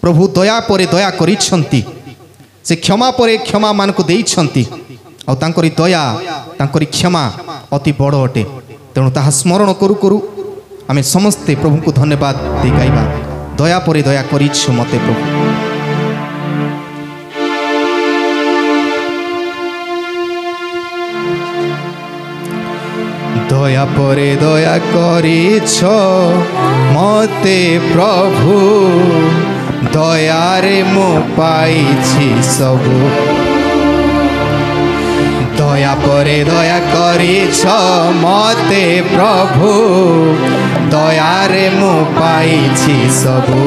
प्रभु दया पर दया करिछंती से क्षमा पर क्षमा मान को देइछंती और तांकरी दया तांकरी क्षमा अति बड़ अटे तेणु ताहा स्मरण करू करू आमे समस्ते प्रभु को धन्यवाद दे गाइबा दया पर दया करिछु मते प्रभु दया परे दया करिछ मते प्रभु दयारे मो पाइछि सबु दया परे दया करिछ मते प्रभु दयारे मो पाइछि सबु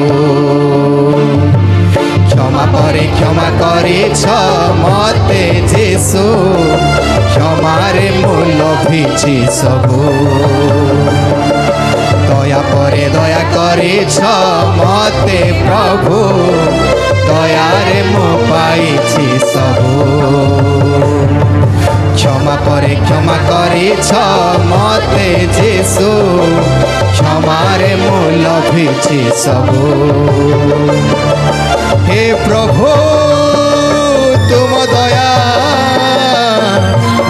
क्षमा परे क्षमा करिछ मते जेसु क्षमारे मो लभिछि सबु दया परे दया करिछ मते प्रभु दयारे मो पाइछि सबु क्षमा परे क्षमा करिछ मते जेसु क्षमारे मो लभिछि सबु हे प्रभु तुम दया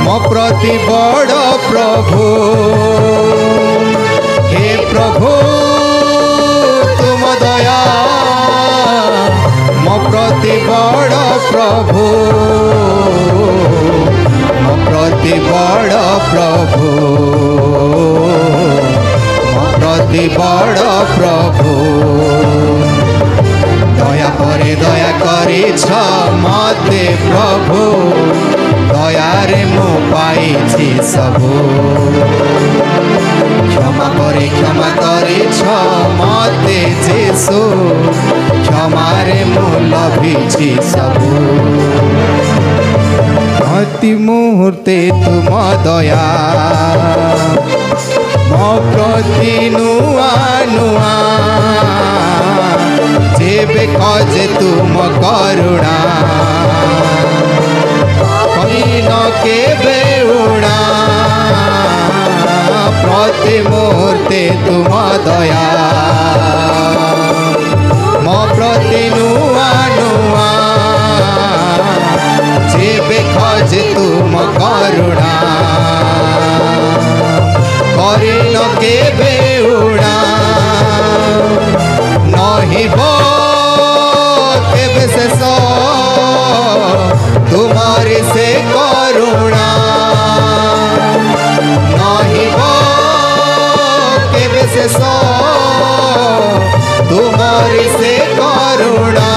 मो प्रति बड़ प्रभु हे प्रभु तुम दया मो प्रति बड़ प्रभु मो प्रति बड़ प्रभु मो प्रति बड़ प्रभु दया परे दया करिछ मते प्रभु दयारे मो पाइछि सबु क्षमा परे क्षमा करिछ मते जेसु क्षमारे मो लभिछि सबु अति मुहूर्ते तुम दया मो प्रति नुआ नुआ जेबे कजे तुम करुणा कहीं न केबे उड़ा प्रति मुहूर्ते तुम दया मो प्रति नुआ नुआ जेबे खजे तुम करुणा करी न केबे उड़ा नहीं केबे शेष तुम्हारी से करुणा नहीं केबे शेष तुम्हारी से करुणा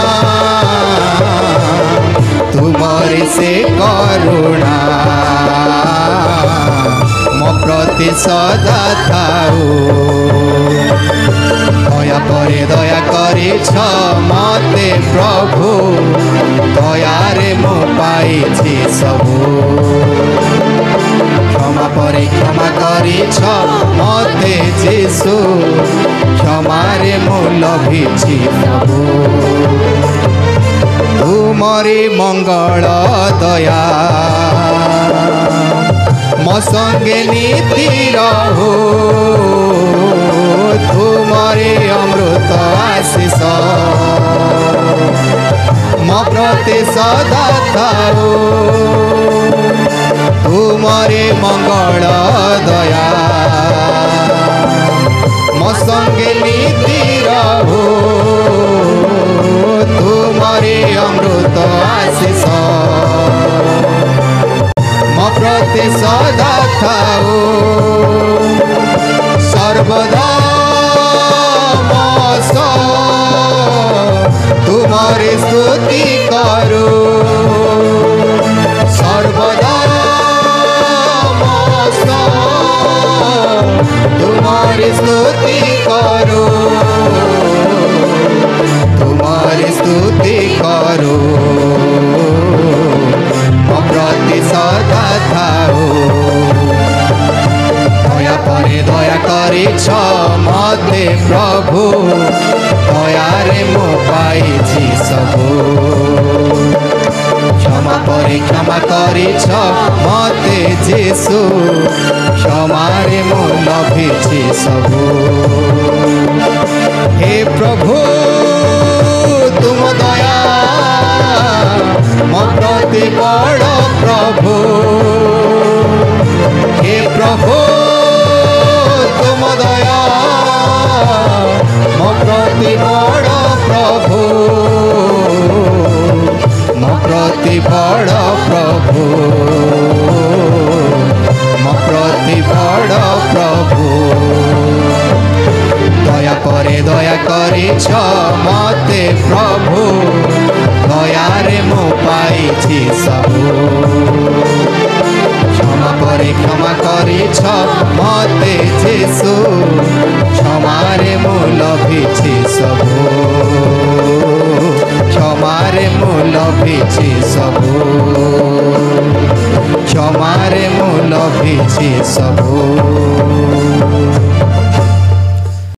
तुम्हारी से करुणा मो प्रति सदा थाऊ दया परे दया करिछ मते प्रभु दयारे मो पाइछि सबु क्षमा परे क्षमा करिछ मते जेसु क्षमारे मो लभिछि सबु तुमरी मंगल दया मो संगे नीति रहो तुमरे अमृत आशीष मो प्रति सदा थाओ तुमरे मंगल दया मो संगे नीति रहो तुमरे अमृत आशीष मो प्रति सदा थाओ सर्वदा तुम्हारी स्तुति करो सर्वदा तुम्हारी स्तुति करो तुम्हारी स्तुति करो प्रति सदा थाओ दया परे दया करिछ मते प्रभु दयारे मो पाइछि सबु क्षमा परे क्षमा करिछ मते जेसु क्षमारे मो लभिछि सबु हे प्रभु प्रभु हे प्रभु तुम दया मो प्रति बड़ प्रभु मो प्रति बड़ प्रभु मो प्रति बड़ प्रभु दया करे दया करिछ मते प्रभु दयारे मो पाइछि सबु क्षमा करे क्षमा करिछ मते जेसु क्षमारे मो लभिछि सबु क्षमारे मो लभिछि सबु क्षमारे मो लभिछि सबु।